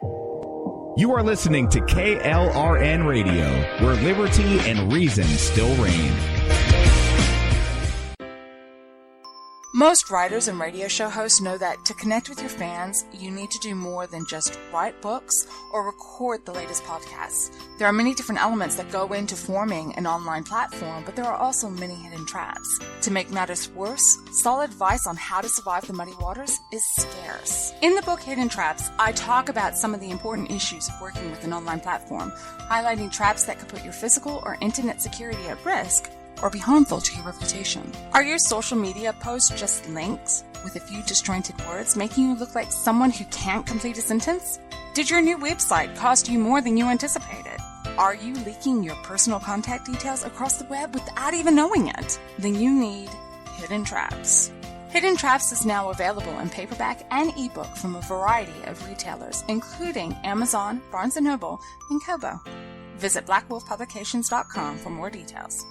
You are listening to KLRN Radio, where liberty and reason still reign. Most writers and radio show hosts know that to connect with your fans, you need to do more than just write books or record the latest podcasts. There are many different elements that go into forming an online platform, but there are also many hidden traps. To make matters worse, solid advice on how to survive the muddy waters is scarce. In the book Hidden Traps, I talk about some of the important issues of working with an online platform, highlighting traps that could put your physical or internet security at risk, or be harmful to your reputation. Are your social media posts just links with a few disjointed words, making you look like someone who can't complete a sentence? Did your new website cost you more than you anticipated? Are you leaking your personal contact details across the web without even knowing it? Then you need Hidden Traps. Hidden Traps is now available in paperback and ebook from a variety of retailers, including Amazon, Barnes & Noble, and Kobo. Visit blackwolfpublications.com for more details.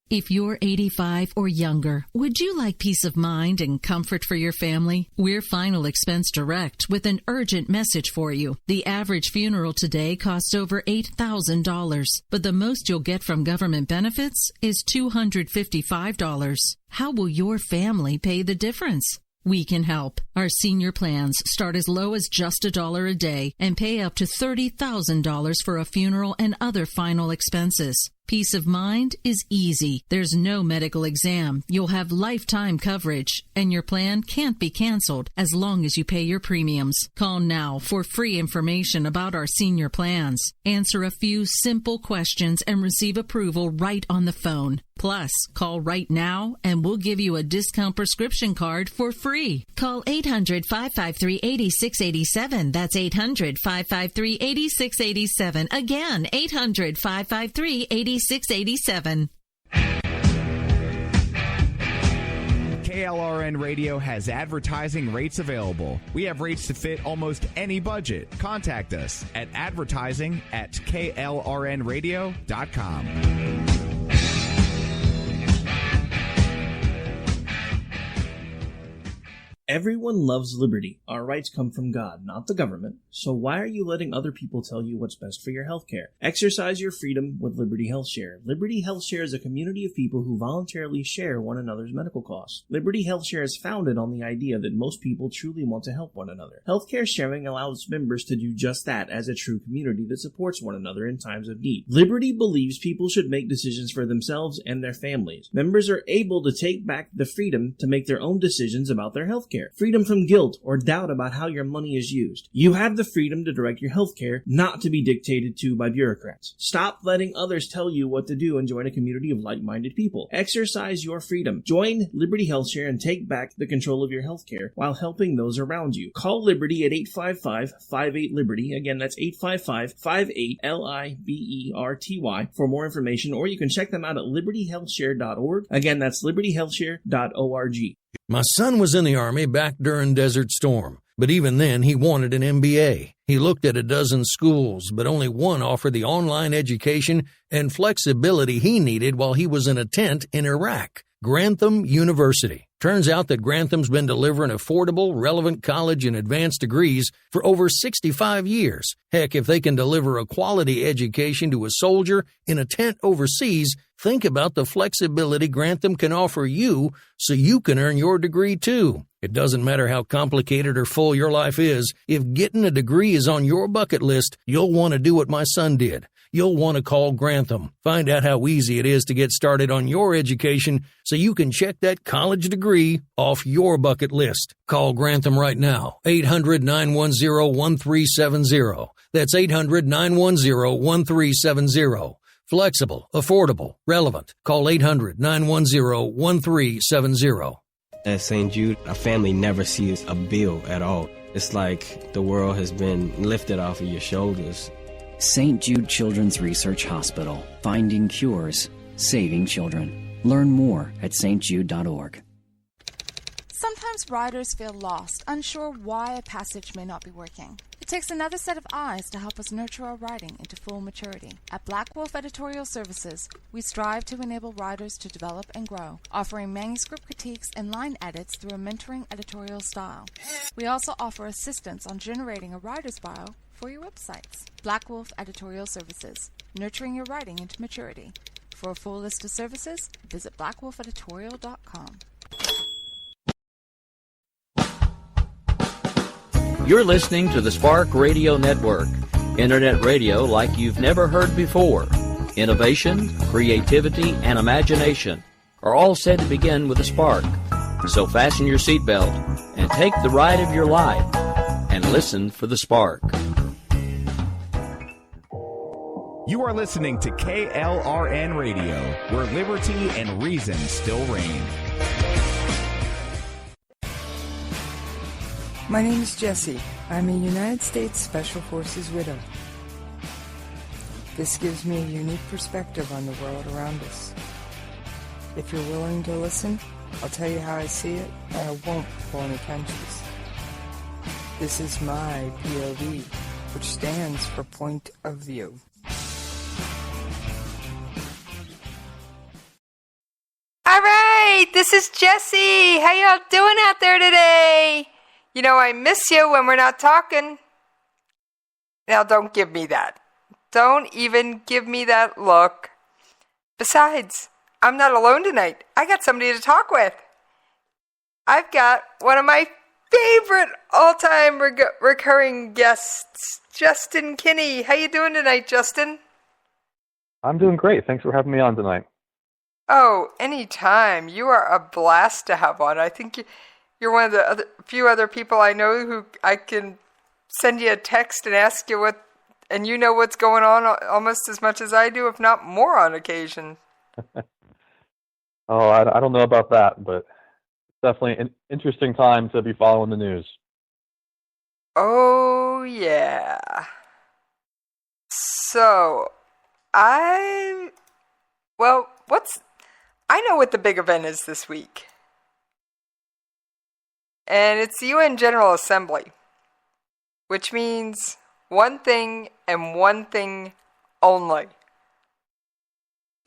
If you're 85 or younger, would you like peace of mind and comfort for your family? We're Final Expense Direct with an urgent message for you. The average funeral today costs over $8,000, but the most you'll get from government benefits is $255. How will your family pay the difference? We can help. Our senior plans start as low as just $1 a day and pay up to $30,000 for a funeral and other final expenses. Peace of mind is easy. There's no medical exam. You'll have lifetime coverage, and your plan can't be canceled as long as you pay your premiums. Call now for free information about our senior plans. Answer a few simple questions and receive approval right on the phone. Plus, call right now and we'll give you a discount prescription card for free. Call 800-553-8687. That's 800-553-8687. Again, 800-553-8687. KLRN Radio has advertising rates available. We have rates to fit almost any budget. Contact us at advertising@klrnradio.com. Everyone loves liberty. Our rights come from God, not the government. So why are you letting other people tell you what's best for your healthcare? Exercise your freedom with Liberty Health Share. Liberty Health Share is a community of people who voluntarily share one another's medical costs. Liberty Health Share is founded on the idea that most people truly want to help one another. Healthcare sharing allows members to do just that as a true community that supports one another in times of need. Liberty believes people should make decisions for themselves and their families. Members are able to take back the freedom to make their own decisions about their healthcare. Freedom from guilt or doubt about how your money is used. You have the freedom to direct your healthcare, not to be dictated to by bureaucrats. Stop letting others tell you what to do and join a community of like-minded people. Exercise your freedom. Join Liberty Health Share and take back the control of your healthcare while helping those around you. Call Liberty at 855-58-LIBERTY. Again, that's 855-58-LIBERTY for more information, or you can check them out at libertyhealthshare.org. Again, that's libertyhealthshare.org. My son was in the Army back during Desert Storm, but even then he wanted an MBA. He looked at a dozen schools, but only one offered the online education and flexibility he needed while he was in a tent in Iraq. Grantham University. Turns out that Grantham's been delivering affordable, relevant college and advanced degrees for over 65 years. Heck, if they can deliver a quality education to a soldier in a tent overseas, think about the flexibility Grantham can offer you so you can earn your degree too. It doesn't matter how complicated or full your life is. If getting a degree is on your bucket list, you'll want to do what my son did. You'll want to call Grantham. Find out how easy it is to get started on your education so you can check that college degree off your bucket list. Call Grantham right now, 800-910-1370. That's 800-910-1370. Flexible, affordable, relevant. Call 800-910-1370. At St. Jude, a family never sees a bill at all. It's like the world has been lifted off of your shoulders. St. Jude Children's Research Hospital. Finding cures. Saving children. Learn more at stjude.org. Sometimes writers feel lost, unsure why a passage may not be working. It takes another set of eyes to help us nurture our writing into full maturity. At Black Wolf Editorial Services, we strive to enable writers to develop and grow, offering manuscript critiques and line edits through a mentoring editorial style. We also offer assistance on generating a writer's bio for your websites. Black Wolf Editorial Services, nurturing your writing into maturity. For a full list of services, visit blackwolfeditorial.com. You're listening to the Spark Radio Network, internet radio like you've never heard before. Innovation, creativity, and imagination are all said to begin with a spark. So fasten your seatbelt and take the ride of your life and listen for the spark. You are listening to KLRN Radio, where liberty and reason still reign. My name is Jessie. I'm a United States Special Forces widow. This gives me a unique perspective on the world around us. If you're willing to listen, I'll tell you how I see it, and I won't pull any punches. This is my POV, which stands for Point of View. All right, this is Jessie. How y'all doing out there today? You know, I miss you when we're not talking. Now, don't give me that. Don't even give me that look. Besides, I'm not alone tonight. I got somebody to talk with. I've got one of my favorite all-time recurring guests, Justin Kinney. How you doing tonight, Justin? I'm doing great. Thanks for having me on tonight. Oh, anytime. You are a blast to have on. I think you're one of the few other people I know who I can send you a text and ask you what, and you know what's going on almost as much as I do, if not more on occasion. Oh, I don't know about that, but it's definitely an interesting time to be following the news. Oh, yeah. So, I know what the big event is this week. And it's the UN General Assembly, which means one thing and one thing only.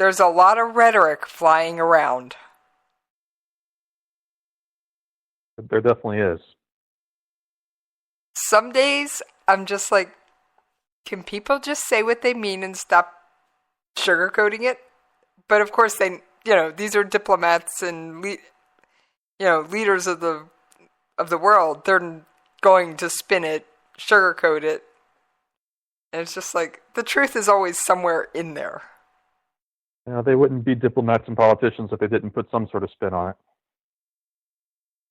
There's a lot of rhetoric flying around. There definitely is. Some days I'm just like, can people just say what they mean and stop sugarcoating it? But of course these are diplomats and leaders of the world. They're going to spin it, sugarcoat it. And it's just like, the truth is always somewhere in there. They wouldn't be diplomats and politicians if they didn't put some sort of spin on it.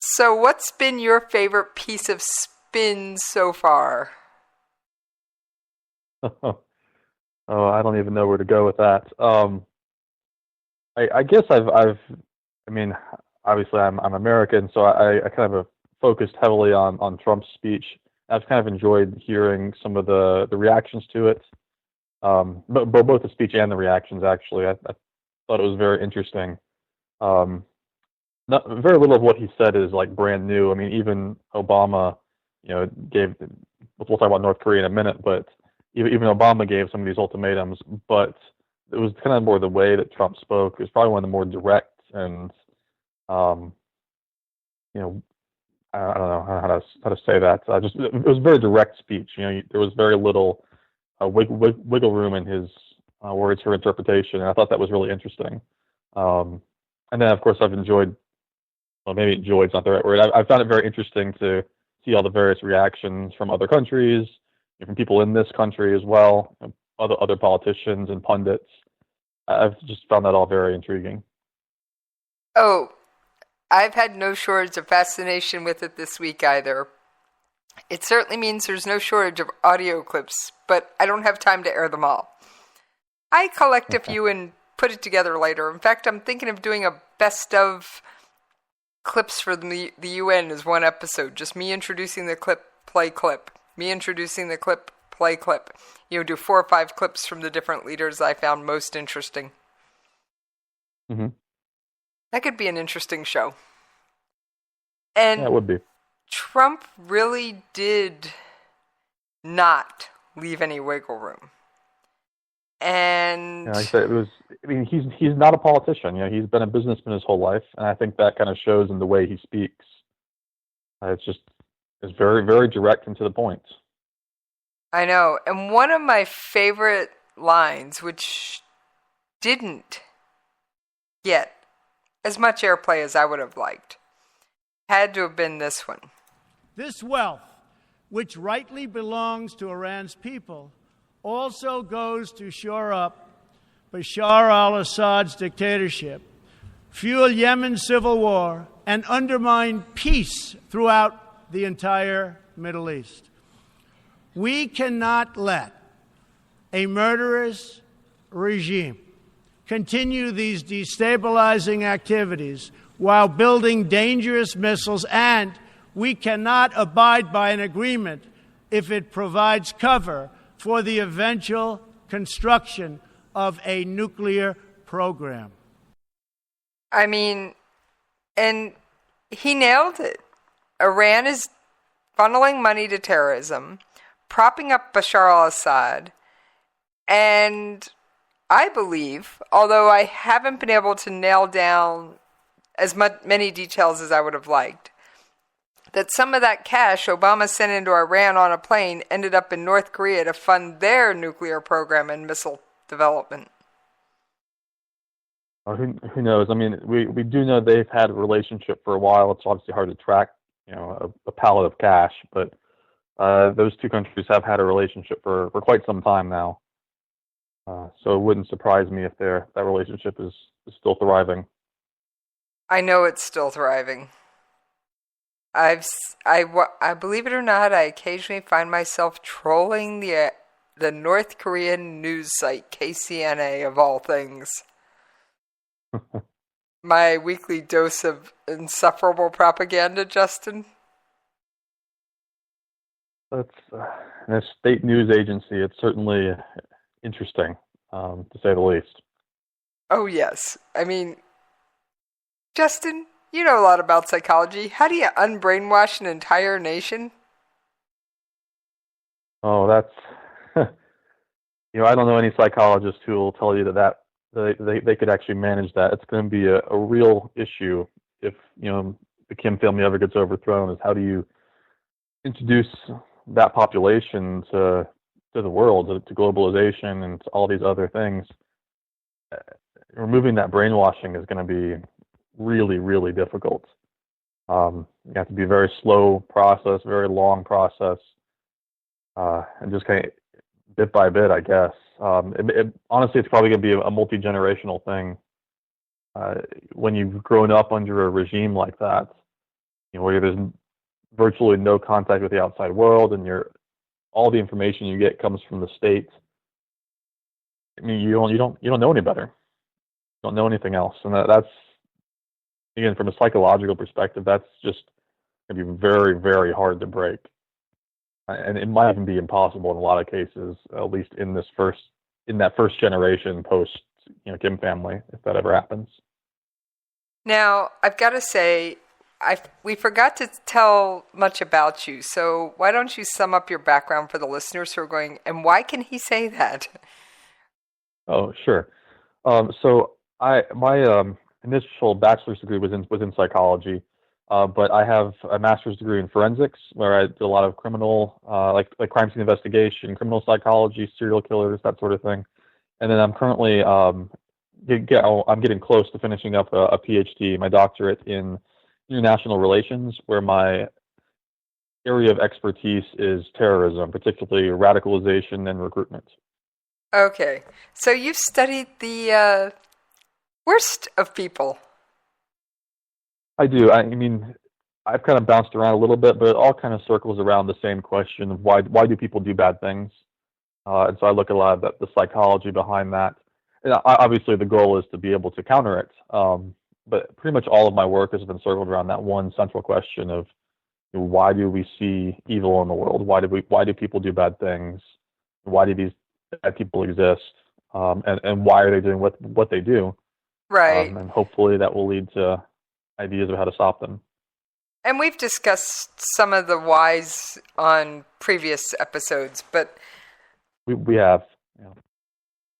So what's been your favorite piece of spin so far? Oh, I don't even know where to go with that. I guess obviously I'm American, so I kind of focused heavily on Trump's speech. I've kind of enjoyed hearing some of the reactions to it, but both the speech and the reactions, actually. I thought it was very interesting. Very little of what he said is like brand new. I mean, even Obama, we'll talk about North Korea in a minute, but even Obama gave some of these ultimatums, but it was kind of more the way that Trump spoke. It was probably one of the more direct and, I don't know how to say that. It was a very direct speech. There was very little wiggle room in his words for interpretation, and I thought that was really interesting. And then, of course, I've enjoyed. Well, maybe enjoyed's not the right word. I found it very interesting to see all the various reactions from other countries, from people in this country as well, other politicians and pundits. I've just found that all very intriguing. Oh, I've had no shortage of fascination with it this week either. It certainly means there's no shortage of audio clips, but I don't have time to air them all. I collect a few and put it together later. In fact, I'm thinking of doing a best of clips for the UN as one episode. Just me introducing the clip, play clip. Me introducing the clip, play clip. Do 4 or 5 clips from the different leaders I found most interesting. Mm-hmm. That could be an interesting show. And yeah, it would be. Trump really did not leave any wiggle room. And like I said, he's not a politician. He's been a businessman his whole life, and I think that kind of shows in the way he speaks. It's very, very direct and to the point. I know. And one of my favorite lines, which didn't get as much airplay as I would have liked, had to have been this one. This wealth, which rightly belongs to Iran's people, also goes to shore up Bashar al-Assad's dictatorship, fuel Yemen's civil war, and undermine peace throughout the entire Middle East. We cannot let a murderous regime continue these destabilizing activities while building dangerous missiles, and we cannot abide by an agreement if it provides cover for the eventual construction of a nuclear program. I mean, and he nailed it. Iran is funneling money to terrorism, propping up Bashar al-Assad, and I believe, although I haven't been able to nail down as many details as I would have liked, that some of that cash Obama sent into Iran on a plane ended up in North Korea to fund their nuclear program and missile development. Who knows? I mean, we do know they've had a relationship for a while. It's obviously hard to track, a pallet of cash, but those two countries have had a relationship for quite some time now. So it wouldn't surprise me if that relationship is still thriving. I know it's still thriving. I believe it or not, I occasionally find myself trolling the North Korean news site KCNA of all things. My weekly dose of insufferable propaganda, Justin. That's a state news agency. It's certainly interesting, to say the least. Oh yes, I mean, Justin, you know a lot about psychology. How do you unbrainwash an entire nation? Oh, that's I don't know any psychologist who will tell you that they could actually manage that. It's going to be a real issue if the Kim family ever gets overthrown. Is how do you introduce that population to the world, to globalization, and to all these other things? Removing that brainwashing is going to be really, really difficult. You have to be a very slow process, very long process, and just kind of bit by bit, I guess. Honestly, it's probably going to be a multi-generational thing. When you've grown up under a regime like that, where there's virtually no contact with the outside world, and all the information you get comes from the state. I mean, you don't know any better. You don't know anything else, and that's, again, from a psychological perspective, that's just going to be very, very hard to break. And it might even be impossible in a lot of cases, at least in that first generation post Kim family, if that ever happens. Now, I've got to say, we forgot to tell much about you, so why don't you sum up your background for the listeners who are going, and why can he say that? Oh, sure. So my initial bachelor's degree was in psychology. But I have a master's degree in forensics, where I did a lot of criminal, like crime scene investigation, criminal psychology, serial killers, that sort of thing. And then I'm currently, I'm getting close to finishing up a PhD, my doctorate in international relations, where my area of expertise is terrorism, particularly radicalization and recruitment. Okay, so you've studied the worst of people. I do. I mean, I've kind of bounced around a little bit, but it all kind of circles around the same question of why do people do bad things? And so I look at a lot of the psychology behind that. And obviously, the goal is to be able to counter it. But pretty much all of my work has been circled around that one central question of why do we see evil in the world? Why do people do bad things? Why do these bad people exist? And why are they doing what they do? Right. And hopefully that will lead to ideas of how to stop them. And we've discussed some of the whys on previous episodes, but we have. Yeah.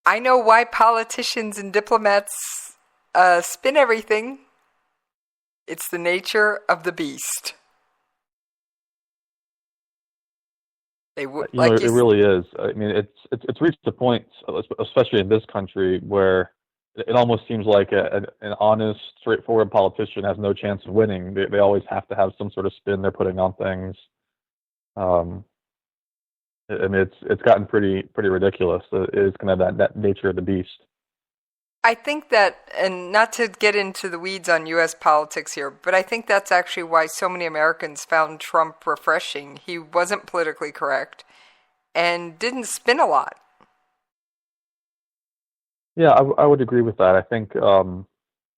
I know why politicians and diplomats spin everything. It's the nature of the beast. It really is. I mean, it's reached a point, especially in this country, where it almost seems like an honest, straightforward politician has no chance of winning. They always have to have some sort of spin they're putting on things. I mean, it's gotten pretty ridiculous. It is kind of that nature of the beast. I think that, and not to get into the weeds on U.S. politics here, but I think that's actually why so many Americans found Trump refreshing. He wasn't politically correct and didn't spin a lot. Yeah, I would agree with that. I think, I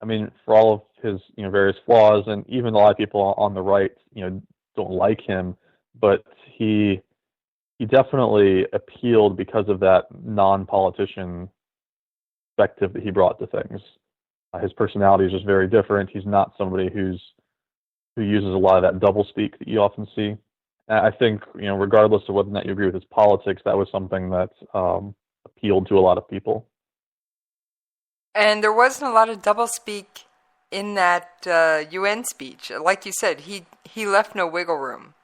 mean, for all of his various flaws, and even a lot of people on the right, don't like him, but he definitely appealed because of that non-politician perspective that he brought to things. His personality is just very different. He's not somebody who uses a lot of that doublespeak that you often see. And I think, regardless of whether or not you agree with his politics, that was something that appealed to a lot of people. And there wasn't a lot of doublespeak in that UN speech. Like you said, he left no wiggle room.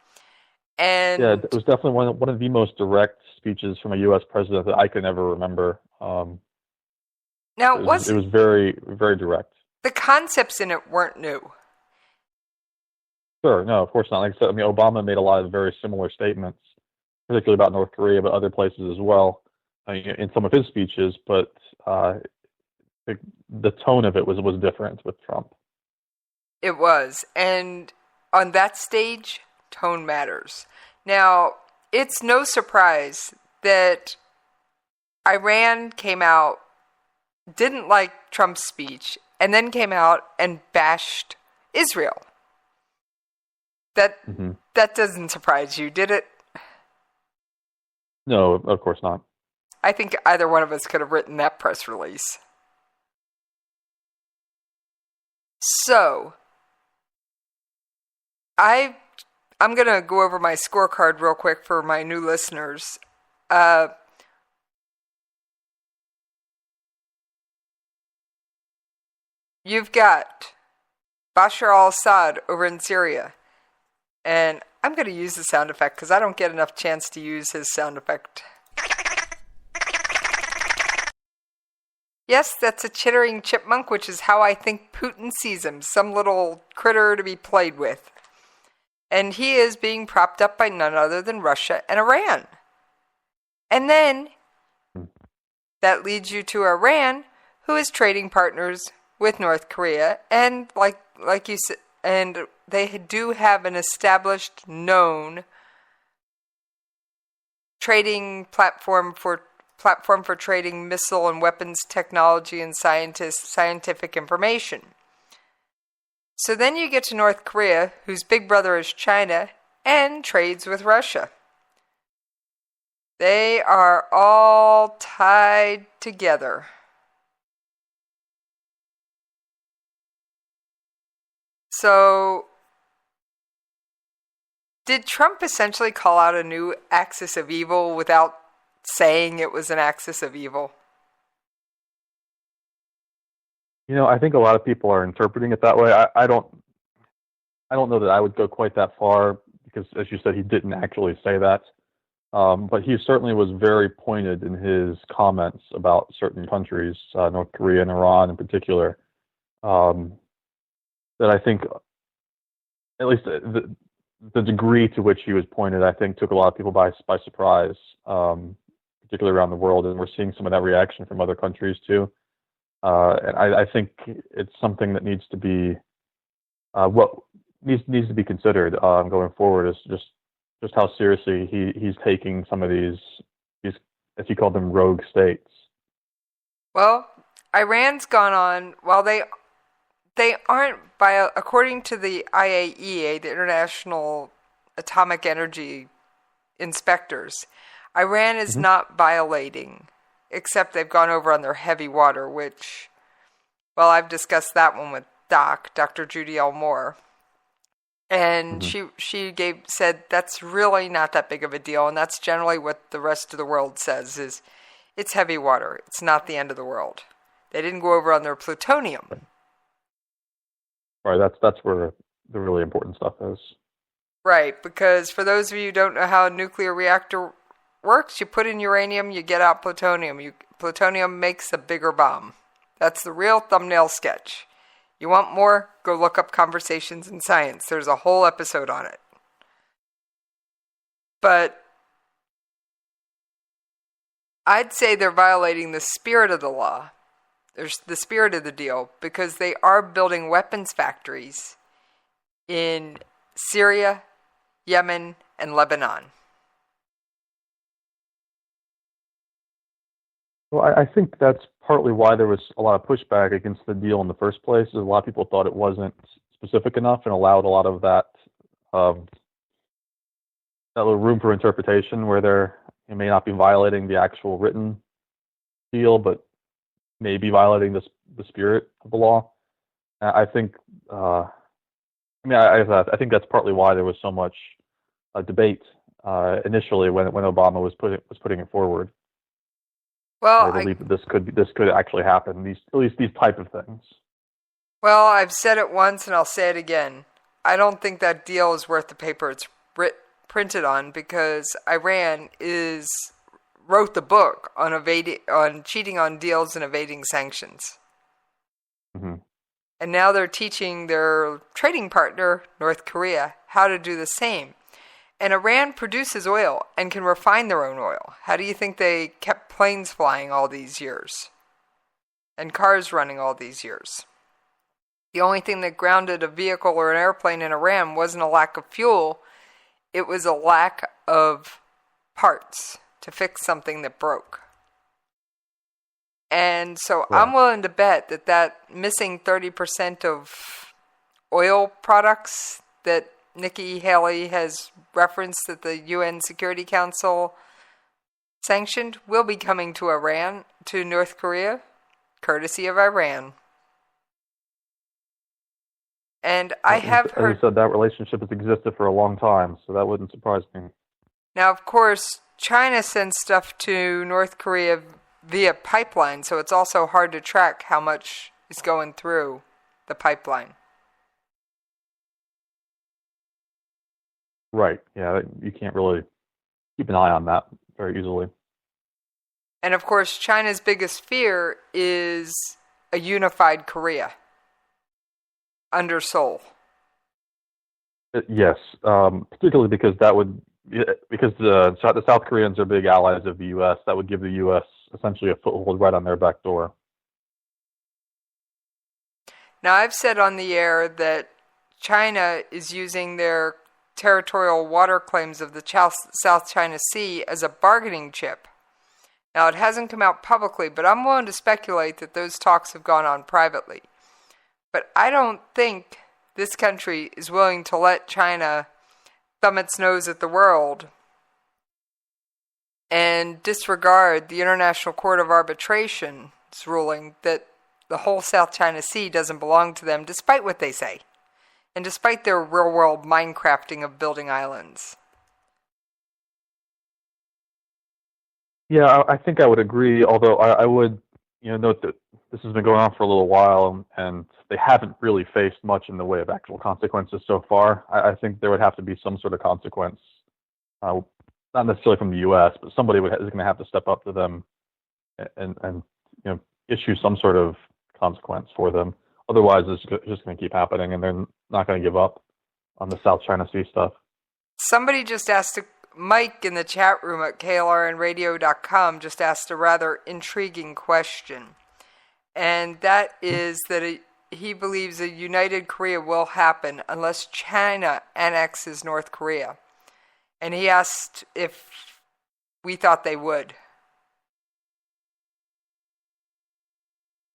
And yeah, it was definitely one of the most direct speeches from a U.S. president that I can ever remember. Now, it was very, very direct. The concepts in it weren't new. Sure, no, of course not. Like I said, I mean, Obama made a lot of very similar statements, particularly about North Korea, but other places as well, in some of his speeches. But the tone of it was different with Trump. It was, and on that stage, tone matters. Now, it's no surprise that Iran came out, didn't like Trump's speech, and then came out and bashed Israel. That doesn't surprise you, did it? No, of course not. I think either one of us could have written that press release. So, I'm going to go over my scorecard real quick for my new listeners. You've got Bashar al-Assad over in Syria. And I'm going to use the sound effect because I don't get enough chance to use his sound effect. Yes, that's a chittering chipmunk, which is how I think Putin sees him. Some little critter to be played with. And he is being propped up by none other than Russia and Iran. And then that leads you to Iran, who is trading partners with North Korea. And like you said, and they do have an established, known trading platform for trading missile and weapons technology and scientific information. So then you get to North Korea, whose big brother is China, and trades with Russia. They are all tied together. So, did Trump essentially call out a new axis of evil without saying it was an axis of evil? I think a lot of people are interpreting it that way. I don't know that I would go quite that far because, as you said, he didn't actually say that. But he certainly was very pointed in his comments about certain countries, North Korea and Iran in particular. That I think, at least the degree to which he was pointed, I think took a lot of people by surprise, particularly around the world, and we're seeing some of that reaction from other countries too. And I think it's something that needs to be needs to be considered going forward. Is just how seriously he's taking some of these, as you call them, rogue states. Well, Iran's gone on while they aren't, according to the IAEA, the International Atomic Energy Inspectors, Iran is not violating, except they've gone over on their heavy water, which, well, I've discussed that one with Dr. Judy L. Moore. And she said that's really not that big of a deal, and that's generally what the rest of the world says is it's heavy water. It's not the end of the world. They didn't go over on their plutonium. Right, that's where the really important stuff is. Right, because for those of you who don't know how a nuclear reactor works, you put in uranium, you get out plutonium. Plutonium makes a bigger bomb. That's the real thumbnail sketch. You want more? Go look up Conversations in Science. There's a whole episode on it. But I'd say they're violating the spirit of the law. There's the spirit of the deal, because they are building weapons factories in Syria, Yemen, and Lebanon. Well, I think that's partly why there was a lot of pushback against the deal in the first place. A lot of people thought it wasn't specific enough and allowed a lot of that little room for interpretation, where it may not be violating the actual written deal, but may be violating the spirit of the law. I think, I think that's partly why there was so much debate initially when Obama was putting it forward. Well, I believe that this could actually happen. At least these type of things. Well, I've said it once and I'll say it again. I don't think that deal is worth the paper it's printed on, because Iran wrote the book on cheating on deals and evading sanctions. Mm-hmm. And now they're teaching their trading partner, North Korea, how to do the same. And Iran produces oil and can refine their own oil. How do you think they kept planes flying all these years? And cars running all these years? The only thing that grounded a vehicle or an airplane in Iran wasn't a lack of fuel. It was a lack of parts to fix something that broke. And so I'm willing to bet that missing 30% of oil products that Nikki Haley has referenced that the UN Security Council sanctioned will be coming to North Korea, courtesy of Iran. And I have heard... As I said, that relationship has existed for a long time, so that wouldn't surprise me. Now, of course, China sends stuff to North Korea via pipeline, so it's also hard to track how much is going through the pipeline. Right, yeah, you can't really keep an eye on that very easily. And of course, China's biggest fear is a unified Korea under Seoul. Yes, particularly because the South Koreans are big allies of the U.S. That would give the U.S. essentially a foothold right on their back door. Now, I've said on the air that China is using their territorial water claims of the South China Sea as a bargaining chip. Now, it hasn't come out publicly, but I'm willing to speculate that those talks have gone on privately. But I don't think this country is willing to let China thumb its nose at the world and disregard the International Court of Arbitration's ruling that the whole South China Sea doesn't belong to them, despite what they say, and despite their real-world Minecrafting of building islands. Yeah, I think I would agree, although I would note that this has been going on for a little while, and they haven't really faced much in the way of actual consequences so far. I think there would have to be some sort of consequence, not necessarily from the U.S., but somebody is going to have to step up to them and issue some sort of consequence for them. Otherwise, it's just going to keep happening, and they're not going to give up on the South China Sea stuff. Somebody just asked Mike in the chat room at klrnradio.com just asked a rather intriguing question. And that is that he believes a united Korea will happen unless China annexes North Korea. And he asked if we thought they would.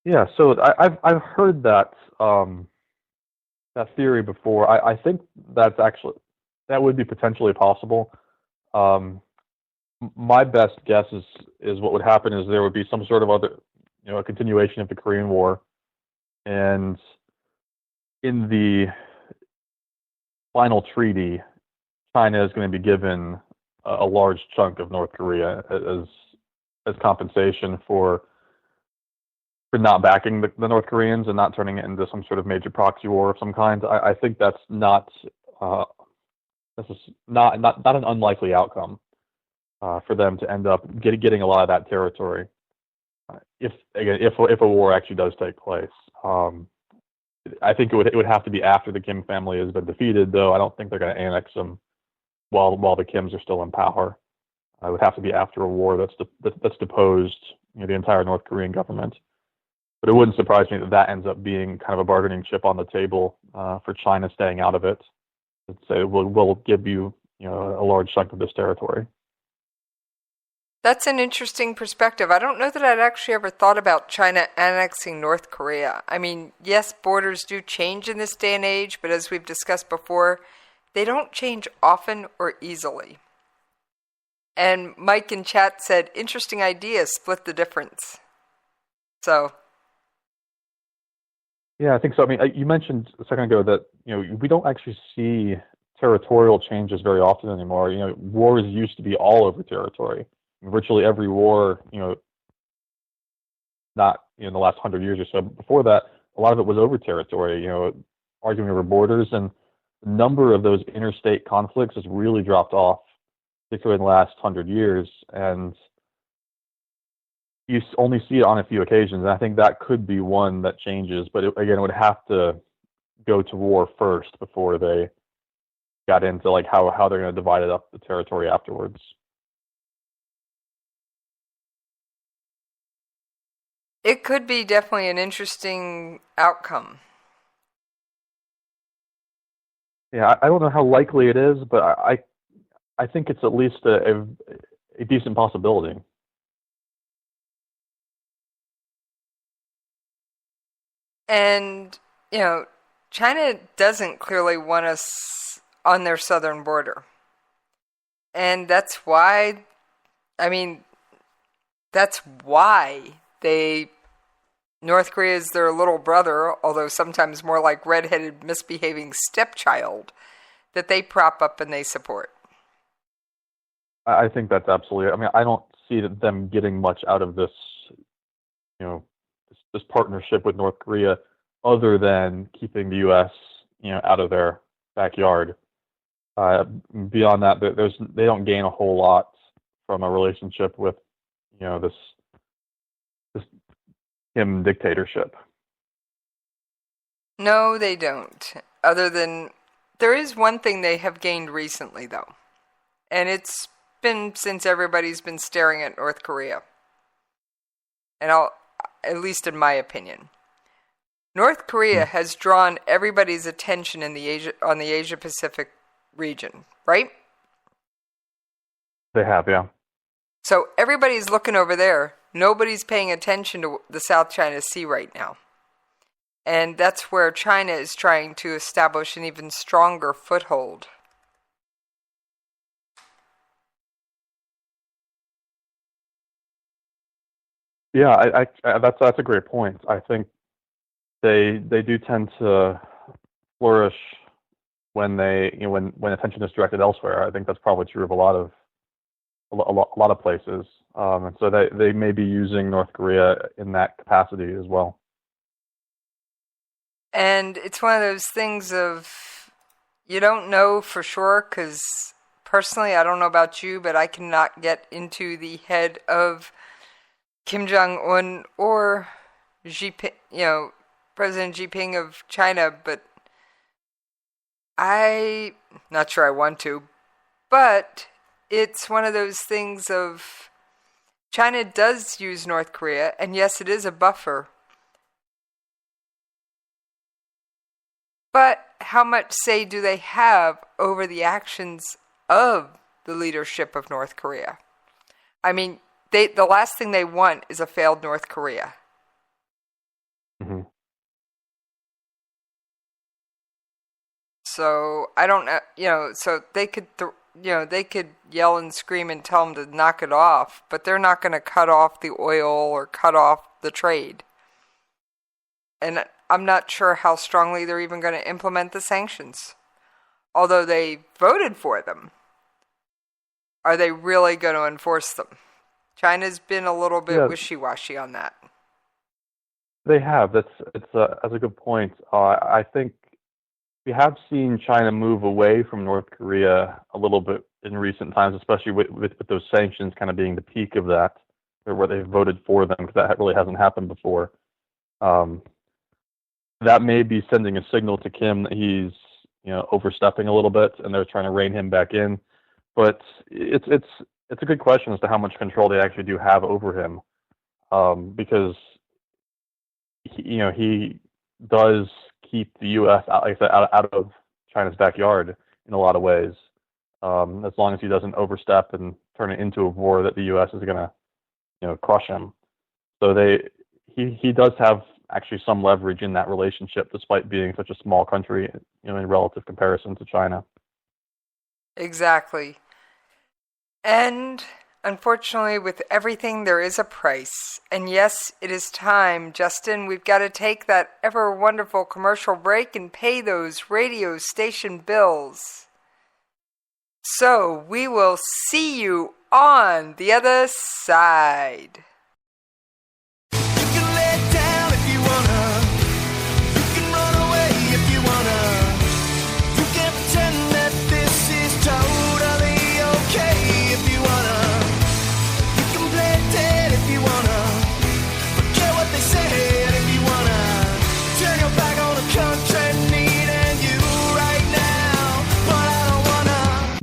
Yeah, so I've heard that theory before. I think that would be potentially possible. My best guess is what would happen is there would be some sort of other, a continuation of the Korean War, and in the final treaty, China is going to be given a large chunk of North Korea as compensation for not backing the North Koreans and not turning it into some sort of major proxy war of some kind. I think that's not this is not an unlikely outcome for them to end up getting a lot of that territory if a war actually does take place. I think it would have to be after the Kim family has been defeated, though. I don't think they're going to annex them while the Kims are still in power. It would have to be after a war that's deposed the entire North Korean government. But it wouldn't surprise me that ends up being kind of a bargaining chip on the table for China staying out of it. Say we'll give you a large chunk of this territory. That's an interesting perspective. I don't know that I'd actually ever thought about China annexing North Korea. I mean, yes, borders do change in this day and age, but as we've discussed before, they don't change often or easily. And Mike in chat said, interesting idea, split the difference. So. Yeah, I think so. I mean, you mentioned a second ago that, we don't actually see territorial changes very often anymore. Wars used to be all over territory. Virtually every war, not in the last 100 years or so, but before that, a lot of it was over territory, arguing over borders, and the number of those interstate conflicts has really dropped off, particularly in the last 100 years, and you only see it on a few occasions, and I think that could be one that changes, but it would have to go to war first before they got into how they're going to divide it up the territory afterwards. It could be definitely an interesting outcome. Yeah, I don't know how likely it is, but I think it's at least a decent possibility. And, China doesn't clearly want us on their southern border. And that's why North Korea is their little brother, although sometimes more like redheaded, misbehaving stepchild, that they prop up and they support. I think that's absolutely. I mean, I don't see them getting much out of this, this partnership with North Korea, other than keeping the U.S., out of their backyard. Beyond that, they don't gain a whole lot from a relationship with, this Kim dictatorship. No, they don't. Other than, there is one thing they have gained recently, though. And it's been since everybody's been staring at North Korea. And at least in my opinion. North Korea has drawn everybody's attention on the Asia Pacific region, right? They have, yeah. So everybody's looking over there. Nobody's paying attention to the South China Sea right now. And that's where China is trying to establish an even stronger foothold. Yeah, that's a great point. I think they do tend to flourish when when attention is directed elsewhere. I think that's probably true of a lot of places. And so they may be using North Korea in that capacity as well. And it's one of those things of, you don't know for sure, because personally, I don't know about you, but I cannot get into the head of Kim Jong-un or President Xi Jinping of China, but I'm not sure I want to. But it's one of those things of, China does use North Korea, and yes, it is a buffer. But how much say do they have over the actions of the leadership of North Korea? I mean, the last thing they want is a failed North Korea. Mm-hmm. So I don't know, so they could, they could yell and scream and tell them to knock it off, but they're not going to cut off the oil or cut off the trade. And I'm not sure how strongly they're even going to implement the sanctions. although they voted for them. Are they really going to enforce them? China's been a little bit wishy-washy on that. They have. That's a good point. I think we have seen China move away from North Korea a little bit in recent times, especially with those sanctions kind of being the peak of that, or where they've voted for them, because that really hasn't happened before. That may be sending a signal to Kim that he's overstepping a little bit, and they're trying to rein him back in. But it's a good question as to how much control they actually do have over him, because he does keep the U.S. out of China's backyard in a lot of ways, as long as he doesn't overstep and turn it into a war that the U.S. is going to crush him. So he does have actually some leverage in that relationship, despite being such a small country, in relative comparison to China. Exactly. And unfortunately, with everything, there is a price. And yes, it is time, Justin. We've got to take that ever wonderful commercial break and pay those radio station bills. So we will see you on the other side.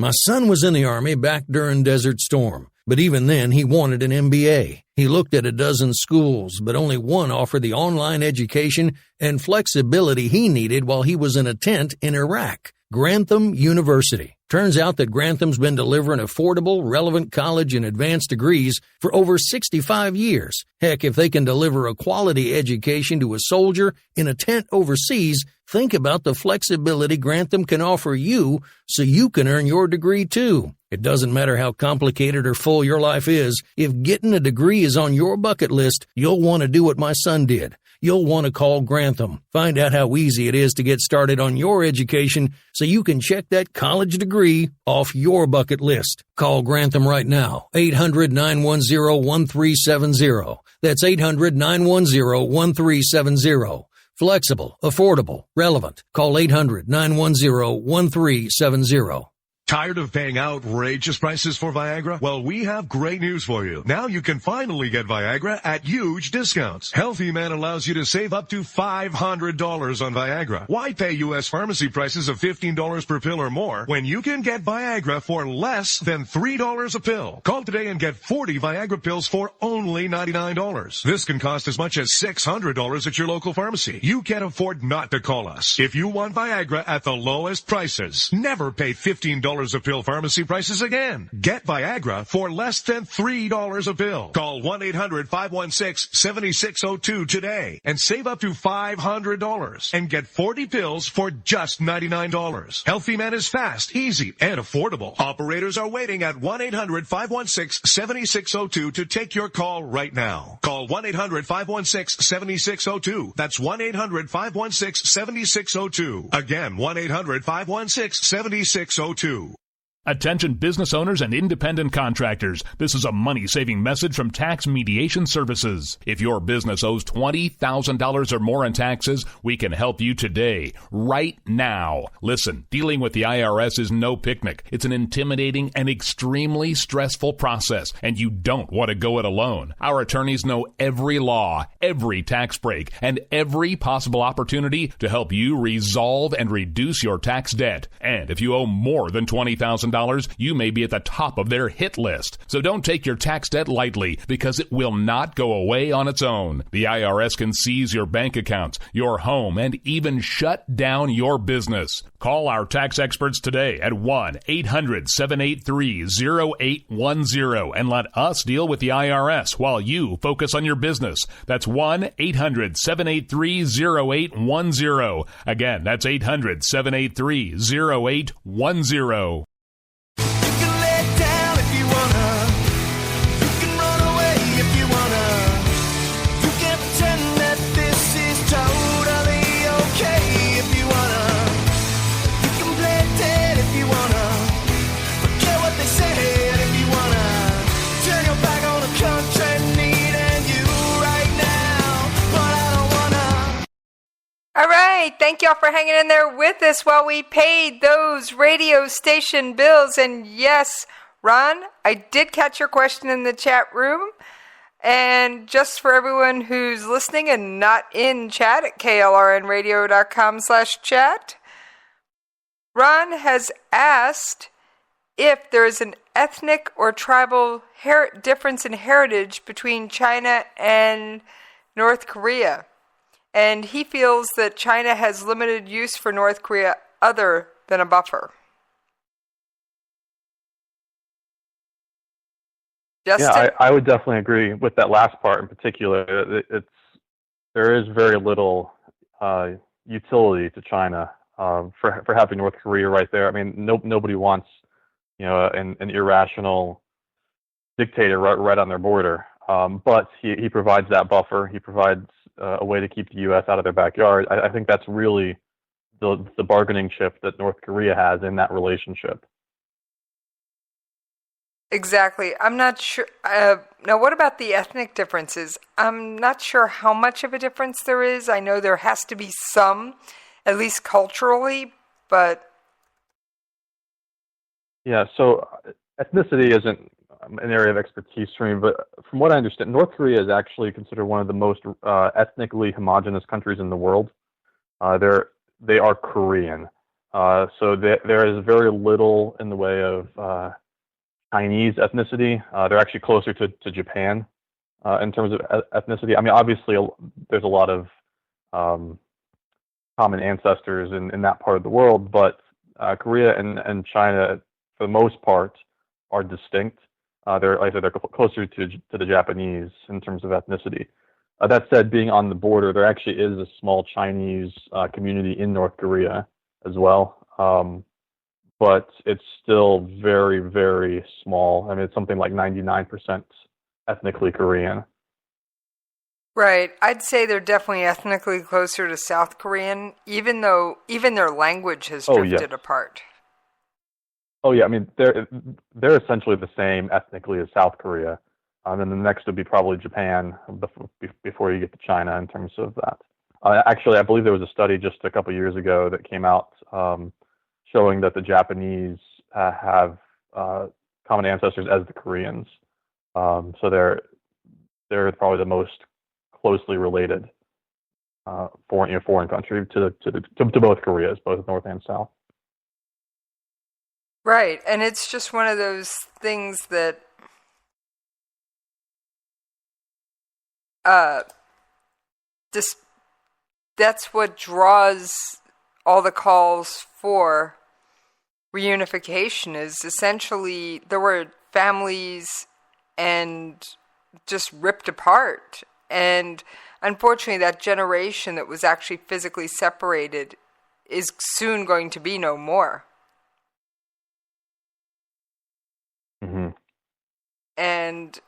My son was in the Army back during Desert Storm, but even then he wanted an MBA. He looked at a dozen schools, but only one offered the online education and flexibility he needed while he was in a tent in Iraq, Grantham University. Turns out that Grantham's been delivering affordable, relevant college and advanced degrees for over 65 years. Heck, if they can deliver a quality education to a soldier in a tent overseas, think about the flexibility Grantham can offer you so you can earn your degree too. It doesn't matter how complicated or full your life is. If getting a degree is on your bucket list, you'll want to do what my son did. You'll want to call Grantham. Find out how easy it is to get started on your education so you can check that college degree off your bucket list. Call Grantham right now. 800-910-1370. That's 800-910-1370. Flexible, affordable, relevant. Call 800-910-1370. Tired of paying outrageous prices for Viagra? Well, we have great news for you. Now you can finally get Viagra at huge discounts. Healthy Man allows you to save up to $500 on Viagra. Why pay U.S. pharmacy prices of $15 per pill or more when you can get Viagra for less than $3 a pill? Call today and get 40 Viagra pills for only $99. This can cost as much as $600 at your local pharmacy. You can't afford not to call us. If you want Viagra at the lowest prices, never pay $15 a pill pharmacy prices again. Get Viagra for less than $3 a pill. Call 1-800-516-7602 today and save up to $500 and get 40 pills for just $99. Healthy Man is fast, easy, and affordable. Operators are waiting at 1-800-516-7602 to take your call right now. Call 1-800-516-7602. That's 1-800-516-7602. Again, 1-800-516-7602. Attention business owners and independent contractors. This is a money-saving message from Tax Mediation Services. If your business owes $20,000 or more in taxes, we can help you today, right now. Listen, dealing with the IRS is no picnic. It's an intimidating and extremely stressful process, and you don't want to go it alone. Our attorneys know every law, every tax break, and every possible opportunity to help you resolve and reduce your tax debt. And if you owe more than $20,000, you may be at the top of their hit list. So don't take your tax debt lightly, because it will not go away on its own. The IRS can seize your bank accounts, your home, and even shut down your business. Call our tax experts today at 1-800-783-0810 and let us deal with the IRS while you focus on your business. That's 1-800-783-0810. Again, that's 800-783-0810. Totally okay if you wanna. You can play dead. thank y'all for hanging in there with us while we paid those radio station bills. And yes, Ron, I did catch your question in the chat room. And just for everyone who's listening and not in chat at klrnradio.com/chat, Ron has asked if there is an ethnic or tribal difference in heritage between China and North Korea. And he feels that China has limited use for North Korea other than a buffer. Justin? Yeah, I would definitely agree with that last part in particular. There is very little utility to China for having North Korea right there. I mean, nobody wants an irrational dictator right on their border. But he provides that buffer. He provides a way to keep the U.S. out of their backyard. I think that's really the bargaining chip that North Korea has in that relationship. Exactly. I'm not sure. Now, what about the ethnic differences? I'm not sure how much of a difference there is. I know there has to be some, at least culturally, but... Yeah, so ethnicity isn't an area of expertise for me, but from what I understand, North Korea is actually considered one of the most ethnically homogenous countries in the world. They are Korean. So there is very little in the way of Chinese ethnicity. They're actually closer to Japan in terms of ethnicity. I mean, obviously, there's a lot of common ancestors in that part of the world, but Korea and China, for the most part, are distinct. They're closer to the Japanese in terms of ethnicity. That said, being on the border, there actually is a small Chinese community in North Korea as well. But it's still very, very small. I mean, it's something like 99% ethnically Korean. Right. I'd say they're definitely ethnically closer to South Korean, even though even their language has drifted apart. Oh, yeah. I mean, they're essentially the same ethnically as South Korea. And then the next would be probably Japan before you get to China in terms of that. Actually, I believe there was a study just a couple years ago that came out showing that the Japanese have common ancestors as the Koreans. So they're probably the most closely related foreign country to both Koreas, both North and South. Right, and it's just one of those things that that's what draws all the calls for reunification, is essentially there were families and just ripped apart. And unfortunately, that generation that was actually physically separated is soon going to be no more. Mm-hmm. And,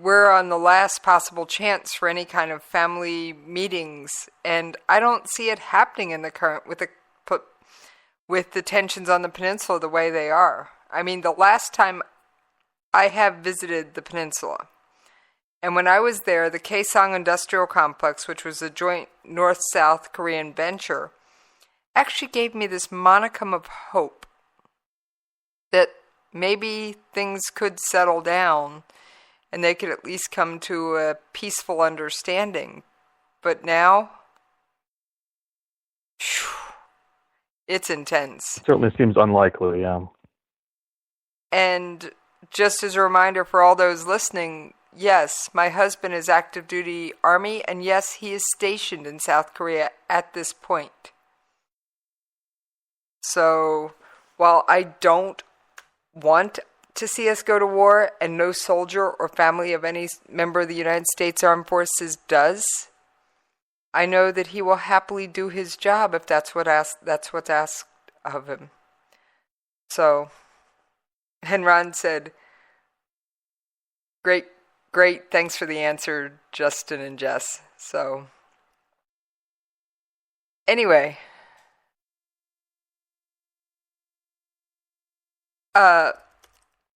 we're on the last possible chance for any kind of family meetings. And I don't see it happening in the current, with the tensions on the peninsula the way they are. I mean, the last time I have visited the peninsula, and when I was there, the Kaesong Industrial Complex, which was a joint North-South Korean venture, actually gave me this monicum of hope that maybe things could settle down and they could at least come to a peaceful understanding. But now, it's intense. It certainly seems unlikely, yeah. And just as a reminder for all those listening, yes, my husband is active duty Army, and yes, he is stationed in South Korea at this point. So, while I don't want to see us go to war, and no soldier or family of any member of the United States Armed Forces does, I know that he will happily do his job if that's what's asked of him. So, and Ron said, great, thanks for the answer, Justin and Jess. So, anyway,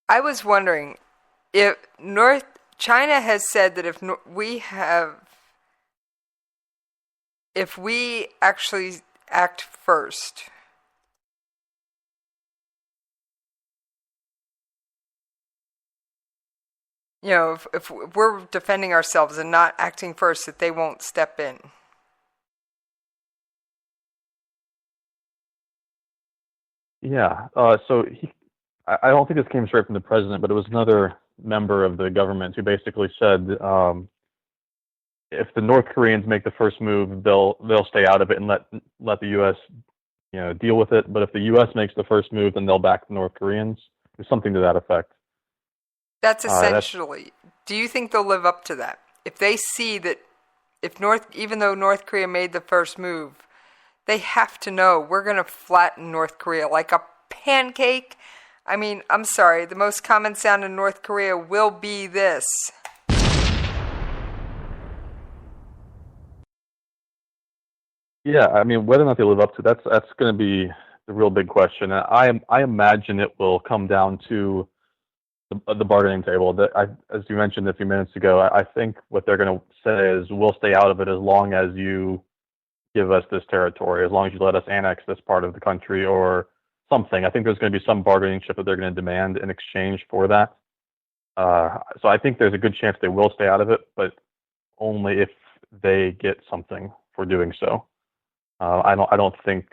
I was wondering if China has said that if we have if we actually act first, if we're defending ourselves and not acting first, that they won't step in. Yeah. So I don't think this came straight from the president, but it was another member of the government who basically said, if the North Koreans make the first move, they'll stay out of it and let the U.S. deal with it. But if the U.S. makes the first move, then they'll back the North Koreans. There's something to that effect. That's essentially. Do you think they'll live up to that? If they see that, even though North Korea made the first move, they have to know we're going to flatten North Korea like a pancake. I mean, I'm sorry, the most common sound in North Korea will be this. Yeah, I mean, whether or not they live up to that's going to be the real big question. I imagine it will come down to the bargaining table. As you mentioned a few minutes ago, I think what they're going to say is we'll stay out of it as long as you give us this territory, as long as you let us annex this part of the country or something. I think there's going to be some bargaining chip that they're going to demand in exchange for that. So I think there's a good chance they will stay out of it, but only if they get something for doing so. I don't think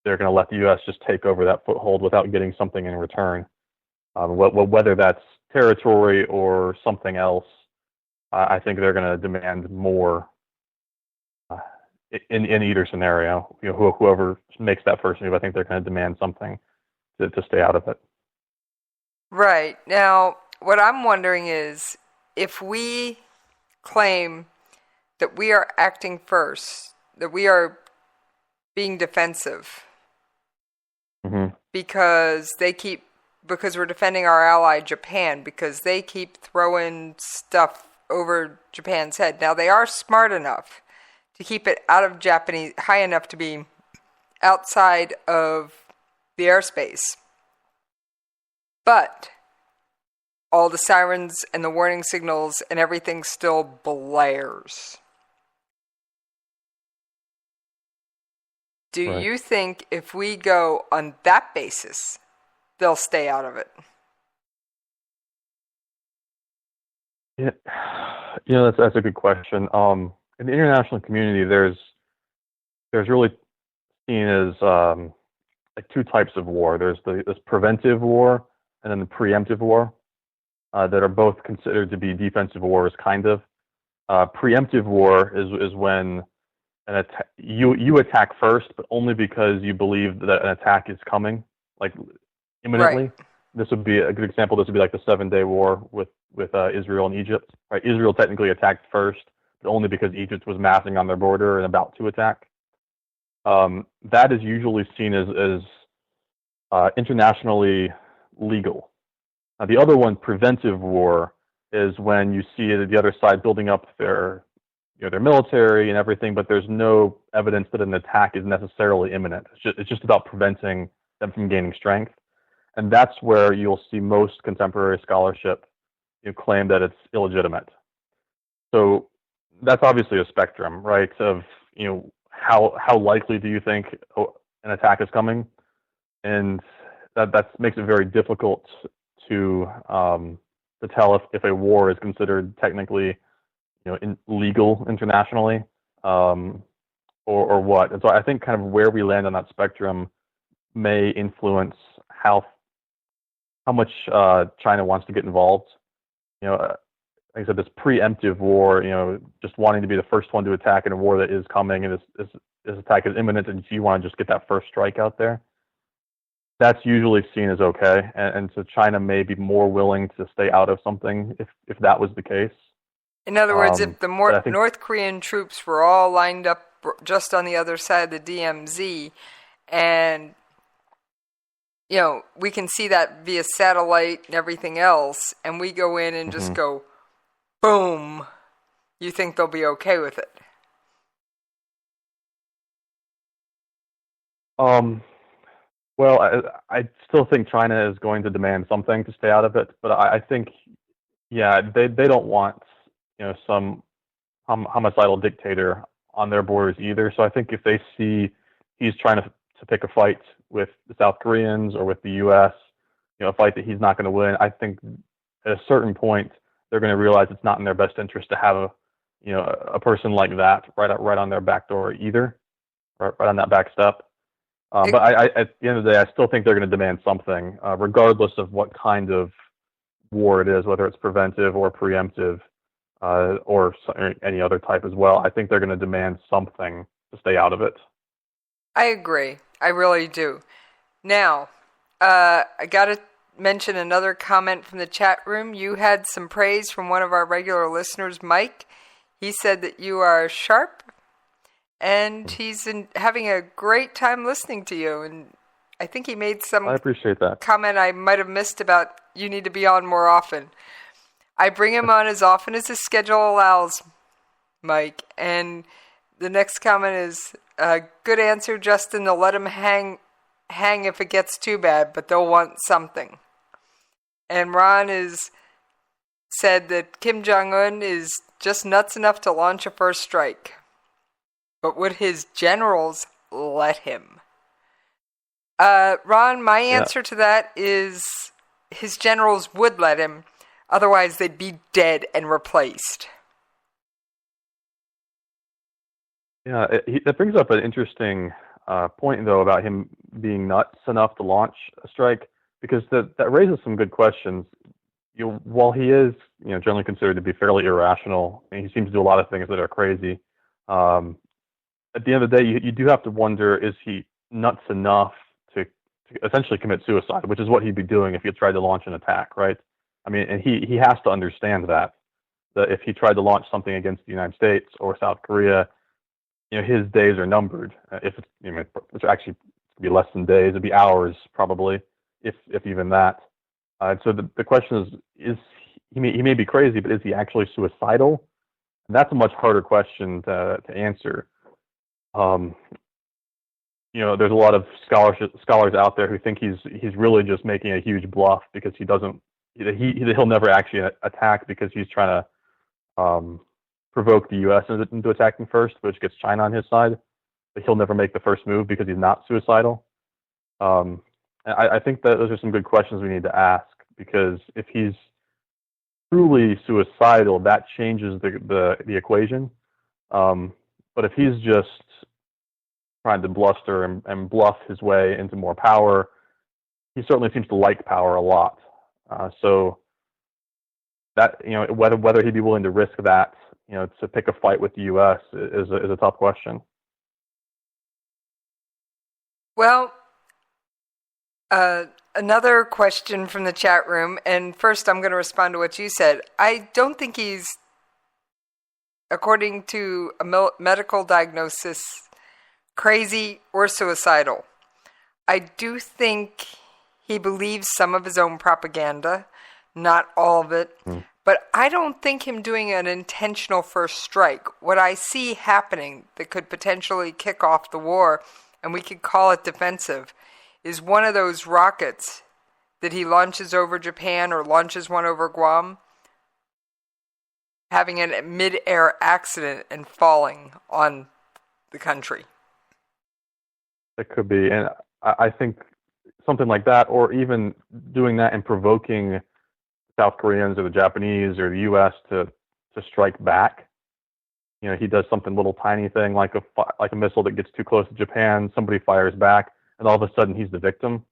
they're going to let the U.S. just take over that foothold without getting something in return. Whether that's territory or something else, I think they're going to demand more in either scenario. Whoever makes that first move, I think they're going to demand something to stay out of it. Right. Now, what I'm wondering is, if we claim that we are acting first, that we are being defensive, because we're defending our ally Japan, because they keep throwing stuff over Japan's head. Now, they are smart enough to keep it out of Japanese, high enough to be outside of the airspace. But all the sirens and the warning signals and everything still blares. Do you think if we go on that basis, they'll stay out of it? Yeah, that's a good question. In the international community, there's really seen as like two types of war. There's this preventive war and then the preemptive war that are both considered to be defensive wars, kind of. Preemptive war is when you attack first, but only because you believe that an attack is coming, like imminently. Right. This would be a good example. This would be like the 7-Day War with Israel and Egypt. Right? Israel technically attacked first, but only because Egypt was massing on their border and about to attack. That is usually seen as internationally legal. The other one, preventive war, is when you see the other side building up their military and everything, but there's no evidence that an attack is necessarily imminent. It's just about preventing them from gaining strength. And that's where you'll see most contemporary scholarship claim that it's illegitimate. So that's obviously a spectrum, right? Of how likely do you think an attack is coming, and that makes it very difficult to tell if a war is considered technically legal internationally, or what. And so I think kind of where we land on that spectrum may influence how much China wants to get involved. Like I said, this preemptive war, just wanting to be the first one to attack in a war that is coming, and this attack is imminent, and you want to just get that first strike out there. That's usually seen as okay, and so China may be more willing to stay out of something if that was the case. In other words, if the North Korean troops were all lined up just on the other side of the DMZ, and we can see that via satellite and everything else, and we go in and just go, boom, you think they'll be okay with it? Well, I still think China is going to demand something to stay out of it, but I think, they don't want some homicidal dictator on their borders either. So I think if they see he's trying to pick a fight with the South Koreans or with the U.S., a fight that he's not going to win, I think at a certain point they're going to realize it's not in their best interest to have a person like that right on their back door either, right on that back step. But at the end of the day, I still think they're going to demand something, regardless of what kind of war it is, whether it's preventive or preemptive, or any other type as well. I think they're going to demand something to stay out of it. I agree. I really do. Now, I got to mention another comment from the chat room. You had some praise from one of our regular listeners, Mike. He said that you are sharp, and he's having a great time listening to you. And I think he made some I appreciate that comment I might have missed about you need to be on more often. I bring him on as often as his schedule allows, Mike. And the next comment is, good answer, Justin. They'll let him hang if it gets too bad, but they'll want something. And Ron said that Kim Jong-un is just nuts enough to launch a first strike. But would his generals let him? Ron, my answer to that is his generals would let him. Otherwise, they'd be dead and replaced. Yeah, that brings up an interesting point, though, about him being nuts enough to launch a strike, because that raises some good questions. While he is, generally considered to be fairly irrational, and he seems to do a lot of things that are crazy, at the end of the day, you do have to wonder, is he nuts enough to essentially commit suicide, which is what he'd be doing if he tried to launch an attack, right? I mean, and he has to understand that if he tried to launch something against the United States or South Korea, his days are numbered. If it's, which actually would be less than days, it'd be hours probably, if even that. So the question is he may be crazy, but is he actually suicidal? And that's a much harder question to answer. There's a lot of scholars out there who think he's really just making a huge bluff because he'll never actually attack because he's trying to provoke the U.S. into attacking first, which gets China on his side. But he'll never make the first move because he's not suicidal. I think that those are some good questions we need to ask, because if he's truly suicidal, that changes the equation. But if he's just trying to bluster and bluff his way into more power, he certainly seems to like power a lot. So that, whether he'd be willing to risk that, to pick a fight with the U.S. is a tough question. Well, another question from the chat room, and first I'm going to respond to what you said. I don't think he's, according to a medical diagnosis, crazy or suicidal. I do think he believes some of his own propaganda, not all of it. But I don't think him doing an intentional first strike. What I see happening that could potentially kick off the war, and we could call it defensive, is one of those rockets that he launches over Japan or launches one over Guam, having a mid-air accident and falling on the country. It could be, and I think something like that, or even doing that and provoking South Koreans or the Japanese or the U.S. to strike back. He does something little tiny thing like a missile that gets too close to Japan, somebody fires back, and all of a sudden he's the victim.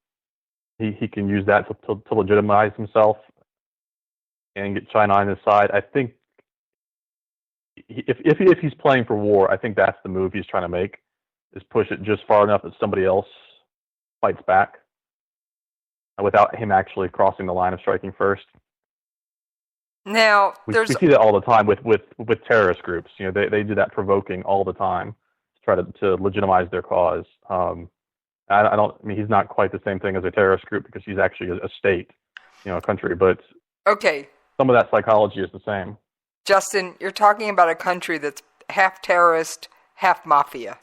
He can use that to legitimize himself and get China on his side. I think if he's playing for war, I think that's the move he's trying to make, is push it just far enough that somebody else fights back without him actually crossing the line of striking first. Now, we see that all the time with terrorist groups. They do that provoking all the time to try to legitimize their cause. I mean, he's not quite the same thing as a terrorist group because he's actually a state, a country. But okay, some of that psychology is the same. Justin, you're talking about a country that's half terrorist, half mafia.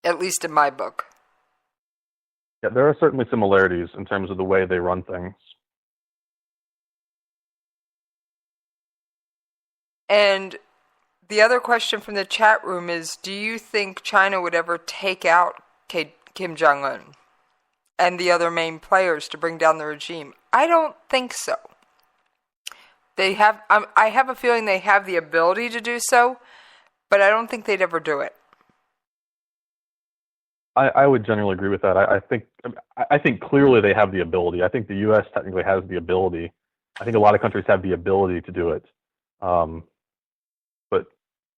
At least in my book. Yeah, there are certainly similarities in terms of the way they run things. And the other question from the chat room is, do you think China would ever take out Kim Jong-un and the other main players to bring down the regime? I don't think so. I have a feeling they have the ability to do so, but I don't think they'd ever do it. I would generally agree with that. I think clearly they have the ability. I think the U.S. technically has the ability. I think a lot of countries have the ability to do it. But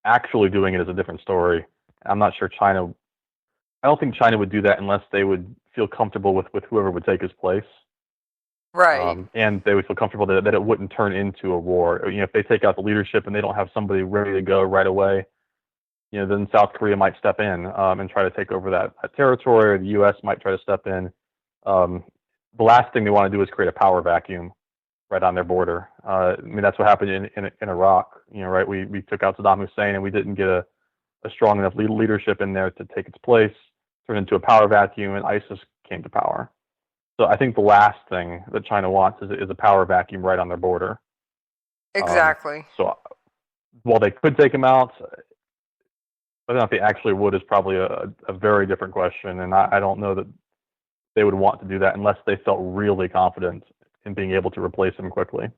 actually doing it is a different story. I'm not sure I don't think China would do that unless they would feel comfortable with whoever would take his place. Right. And they would feel comfortable that it wouldn't turn into a war. If they take out the leadership and they don't have somebody ready to go right away, then South Korea might step in and try to take over that territory, or the U.S. might try to step in. The last thing they want to do is create a power vacuum right on their border. That's what happened in Iraq. Right? We took out Saddam Hussein, and we didn't get a strong enough leadership in there to take its place, turned into a power vacuum, and ISIS came to power. So I think the last thing that China wants is a power vacuum right on their border. Exactly. So while they could take him out, whether or not they actually would is probably a very different question, and I don't know that they would want to do that unless they felt really confident in being able to replace him quickly.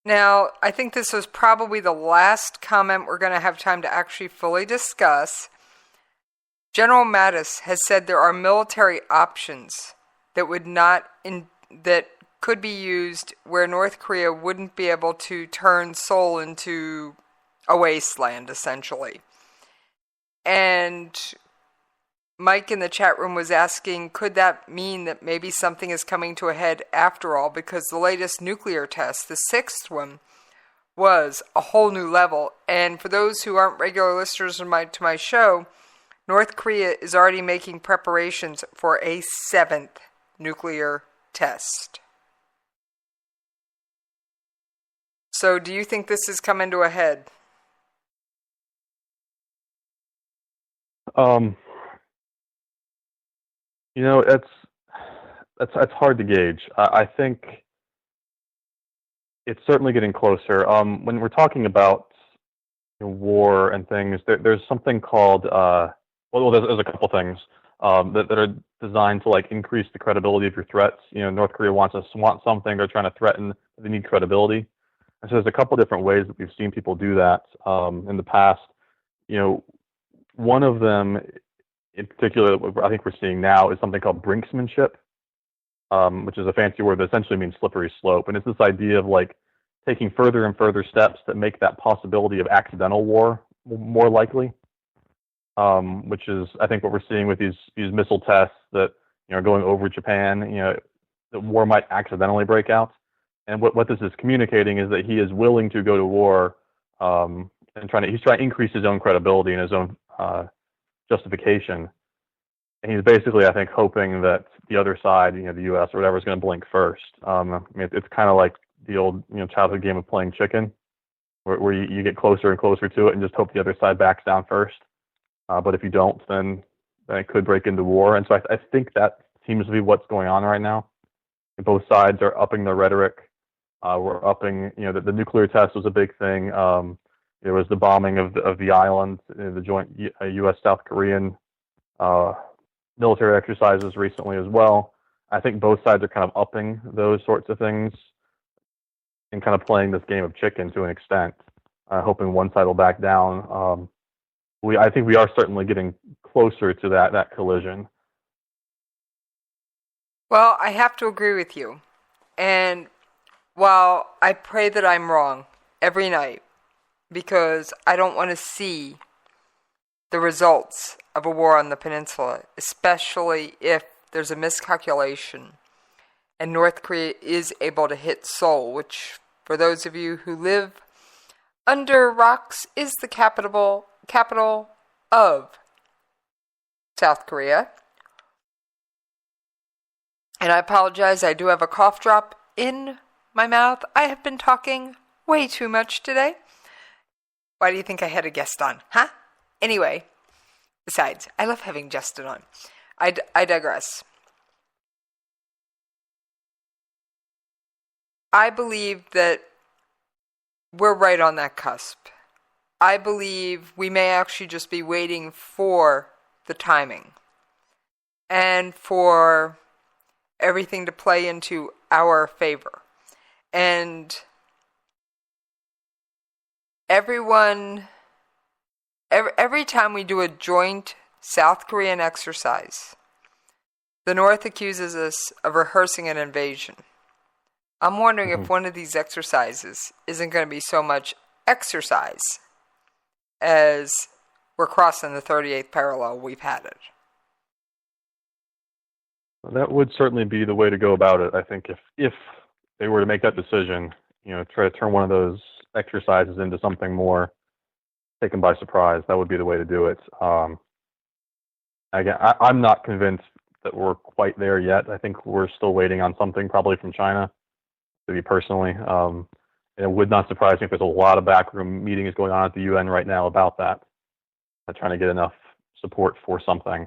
Now, I think this was probably the last comment we're going to have time to actually fully discuss. General Mattis has said there are military options that that could be used where North Korea wouldn't be able to turn Seoul into a wasteland, essentially. And Mike in the chat room was asking, could that mean that maybe something is coming to a head after all? Because the latest nuclear test, the 6th one, was a whole new level. And for those who aren't regular listeners to my show, North Korea is already making preparations for a 7th nuclear test. So do you think this is coming to a head? It's hard to gauge. I think it's certainly getting closer. When we're talking about war and things, there's something called there's a couple things that are designed to increase the credibility of your threats. North Korea wants something, they're trying to threaten, they need credibility. And so there's a couple different ways that we've seen people do that in the past. One of them in particular that I think we're seeing now is something called brinksmanship, which is a fancy word that essentially means slippery slope. And it's this idea of taking further and further steps that make that possibility of accidental war more likely, which is, I think, what we're seeing with these missile tests that are going over Japan. The war might accidentally break out. And what this is communicating is that he is willing to go to war and he's trying to increase his own credibility and his own justification. And he's basically, I think, hoping that the other side, the U.S. or whatever, is going to blink first. It's kind of like the old, childhood game of playing chicken, where you get closer and closer to it and just hope the other side backs down first. But if you don't, then it could break into war. And so I think that seems to be what's going on right now. And both sides are upping their rhetoric. We're upping, the nuclear test was a big thing. There was the bombing of the island, the joint U.S.-South Korean military exercises recently as well. I think both sides are kind of upping those sorts of things and kind of playing this game of chicken to an extent, hoping one side will back down. I think we are certainly getting closer to that collision. Well, I have to agree with you. And while I pray that I'm wrong every night, because I don't want to see the results of a war on the peninsula, especially if there's a miscalculation and North Korea is able to hit Seoul, which, for those of you who live under rocks, is the capital of South Korea. And I apologize, I do have a cough drop in my mouth. I have been talking way too much today. Why do you think I had a guest on, huh? Anyway, besides, I love having Justin on. I digress. I believe that we're right on that cusp. I believe we may actually just be waiting for the timing and for everything to play into our favor. And every time we do a joint South Korean exercise, the North accuses us of rehearsing an invasion. I'm wondering if one of these exercises isn't going to be so much exercise as we're crossing the 38th parallel. We've had it. That would certainly be the way to go about it. I think if they were to make that decision, try to turn one of those exercises into something more taken by surprise, that would be the way to do it. Again, I'm not convinced that we're quite there yet. I think we're still waiting on something, probably from China, to me personally. It would not surprise me if there's a lot of backroom meetings going on at the UN right now about that, trying to get enough support for something.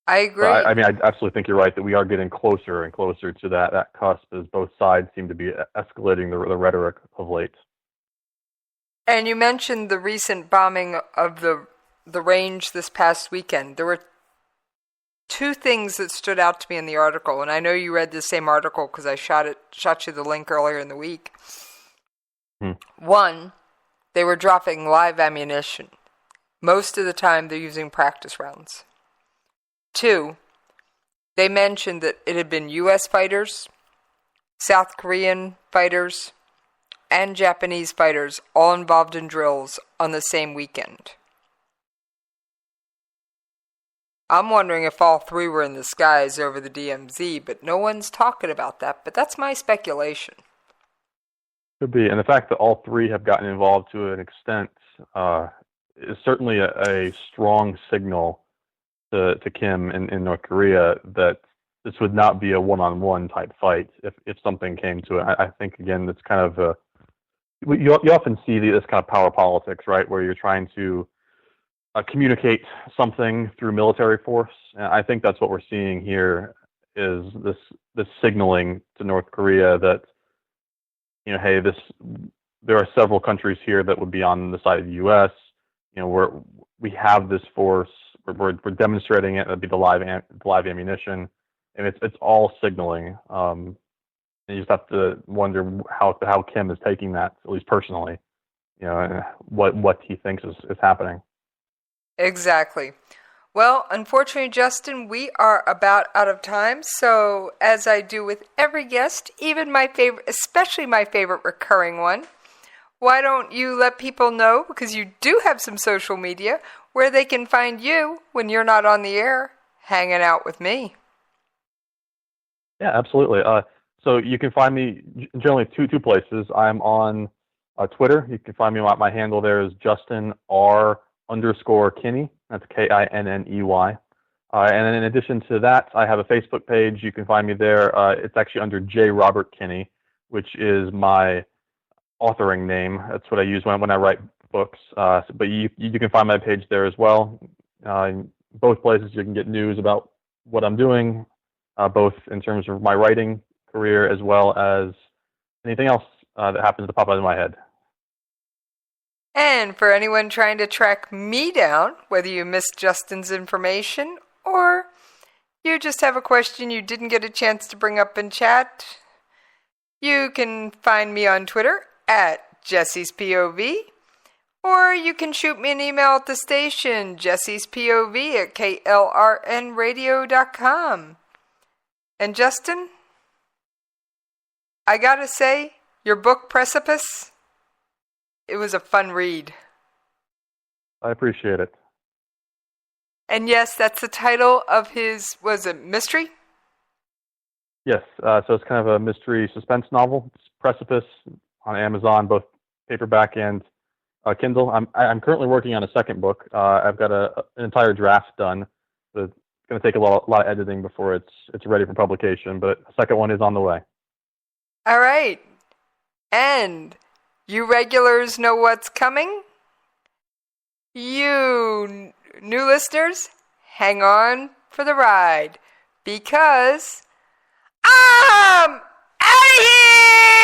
I agree. I absolutely think you're right that we are getting closer and closer to that cusp as both sides seem to be escalating the rhetoric of late. And you mentioned the recent bombing of the range this past weekend. There were two things that stood out to me in the article, and I know you read the same article because I shot you the link earlier in the week. One, they were dropping live ammunition. Most of the time, they're using practice rounds. Two, they mentioned that it had been U.S. fighters, South Korean fighters, and Japanese fighters all involved in drills on the same weekend. I'm wondering if all three were in the skies over the DMZ, but no one's talking about that. But that's my speculation. Could be. And the fact that all three have gotten involved to an extent is certainly a strong signal to Kim in North Korea that this would not be a one-on-one type fight if something came to it. I think, again, that's kind of you often see this kind of power politics, right, where you're trying to communicate something through military force. And I think that's what we're seeing here is this signaling to North Korea that, hey, there are several countries here that would be on the side of the U.S. We have this force. We're demonstrating it. It'd be the live ammunition, and it's all signaling. And you just have to wonder how Kim is taking that, at least personally. What he thinks is happening. Exactly. Well, unfortunately, Justin, we are about out of time. So, as I do with every guest, even my favorite, especially my favorite recurring one, why don't you let people know, because you do have some social media, where they can find you when you're not on the air hanging out with me? Yeah, absolutely. So you can find me generally two places. I'm on Twitter. You can find me. My handle there is Justin R_Kinney. That's Kinney. And then in addition to that, I have a Facebook page. You can find me there. It's actually under J. Robert Kinney, which is my authoring name. That's what I use when I write books. But you can find my page there as well. In both places, you can get news about what I'm doing, both in terms of my writing career as well as anything else that happens to pop out of my head. And for anyone trying to track me down, whether you missed Justin's information or you just have a question you didn't get a chance to bring up in chat, you can find me on Twitter at Jessie's POV, or you can shoot me an email at the station, Jessie's POV at klrnradio.com. And Justin, I gotta say, your book Precipice, it was a fun read. I appreciate it. And yes, that's the title of his, was it mystery? Yes, so it's kind of a mystery suspense novel. It's Precipice on Amazon, both paperback and Kindle. I'm currently working on a second book. I've got an entire draft done. But it's going to take a lot of editing before it's ready for publication, but a second one is on the way. All right. And you regulars know what's coming? You new listeners, hang on for the ride, because I'm out of here!